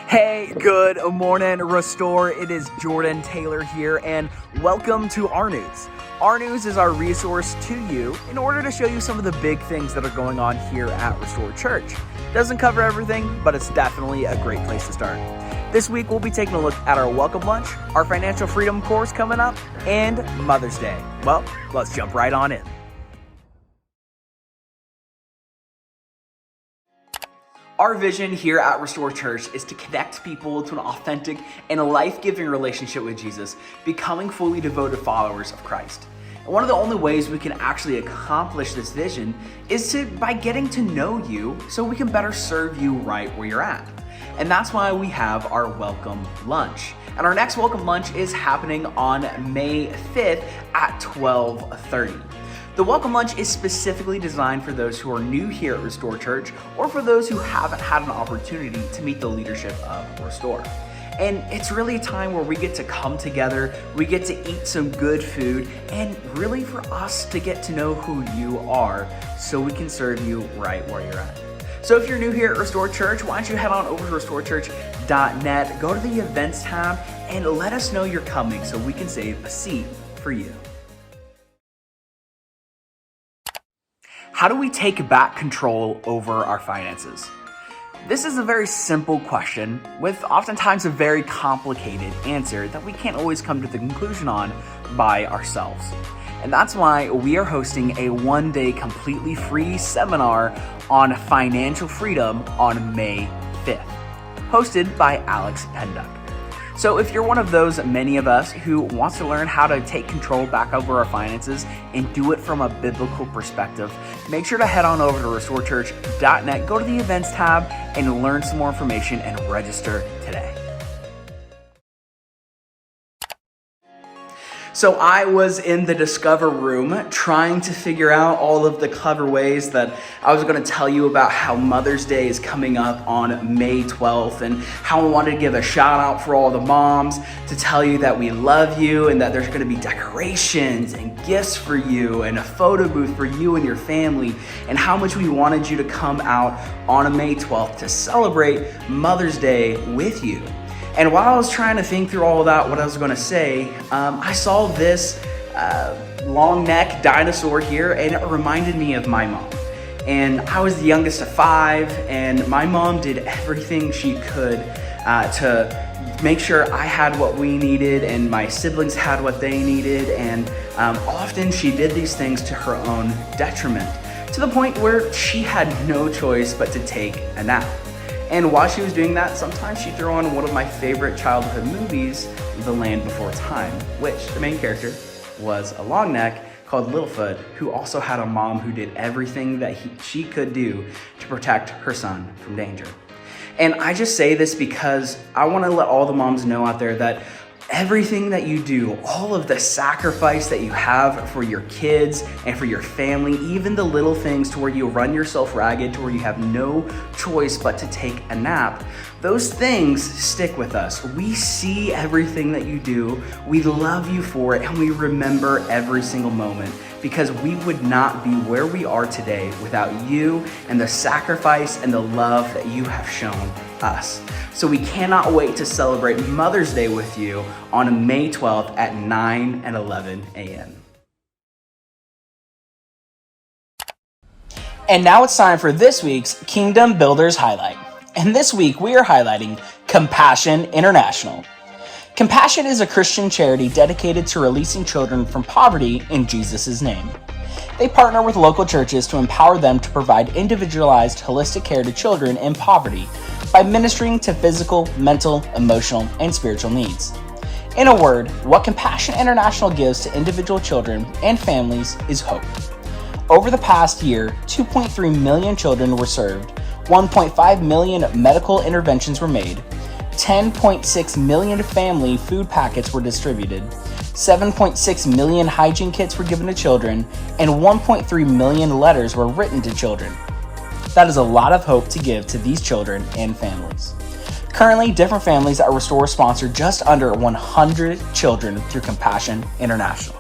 Hey, good morning, Restore. It is Jordan Taylor here, and welcome to rNews. rNews is our resource to you in order to show you some of the big things that are going on here at Restore Church. Doesn't cover everything, but it's definitely a great place to start. This week, we'll be taking a look at our welcome lunch, our financial freedom course coming up, and Mother's Day. Well, let's jump right on in. Our vision here at Restore Church is to connect people to an authentic and a life-giving relationship with Jesus, becoming fully devoted followers of Christ. And one of the only ways we can actually accomplish this vision is by getting to know you so we can better serve you right where you're at. And that's why we have our welcome lunch. And our next welcome lunch is happening on May 5th at 12:30. The welcome lunch is specifically designed for those who are new here at Restore Church or for those who haven't had an opportunity to meet the leadership of Restore. And it's really a time where we get to come together, we get to eat some good food, and really for us to get to know who you are so we can serve you right where you're at. So if you're new here at Restore Church, why don't you head on over to restorechurch.net, go to the events tab, and let us know you're coming so we can save a seat for you. How do we take back control over our finances? This is a very simple question with oftentimes a very complicated answer that we can't always come to the conclusion on by ourselves. And that's why we are hosting a one-day completely free seminar on financial freedom on May 5th, hosted by Alex Penduck. So if you're one of those many of us who wants to learn how to take control back over our finances and do it from a biblical perspective, make sure to head on over to restorechurch.net, go to the events tab, and learn some more information and register today. So I was in the Discover room trying to figure out all of the clever ways that I was going to tell you about how Mother's Day is coming up on May 12th and how I wanted to give a shout out for all the moms to tell you that we love you and that there's going to be decorations and gifts for you and a photo booth for you and your family and how much we wanted you to come out on May 12th to celebrate Mother's Day with you. And while I was trying to think through all of that, what I was going to say, I saw this long neck dinosaur here, and it reminded me of my mom. And I was the youngest of 5, and my mom did everything she could to make sure I had what we needed and my siblings had what they needed. And often she did these things to her own detriment, to the point where she had no choice but to take a nap. And while she was doing that, sometimes she'd throw on one of my favorite childhood movies, The Land Before Time, which the main character was a long neck called Littlefoot, who also had a mom who did everything that she could do to protect her son from danger. And I just say this because I want to let all the moms know out there that everything that you do, all of the sacrifice that you have for your kids and for your family, even the little things to where you run yourself ragged, to where you have no choice but to take a nap, those things stick with us. We see everything that you do, we love you for it, and we remember every single moment because we would not be where we are today without you and the sacrifice and the love that you have shown us. So we cannot wait to celebrate Mother's Day with you on May 12th at 9 and 11 a.m. And now it's time for this week's Kingdom Builders Highlight. And this week we are highlighting Compassion International. Compassion is a Christian charity dedicated to releasing children from poverty in Jesus' name. They partner with local churches to empower them to provide individualized, holistic care to children in poverty by ministering to physical, mental, emotional, and spiritual needs. In a word, what Compassion International gives to individual children and families is hope. Over the past year, 2.3 million children were served, 1.5 million medical interventions were made, 10.6 million family food packets were distributed, 7.6 million hygiene kits were given to children, and 1.3 million letters were written to children. That is a lot of hope to give to these children and families. Currently, different families at Restore sponsor just under 100 children through Compassion International.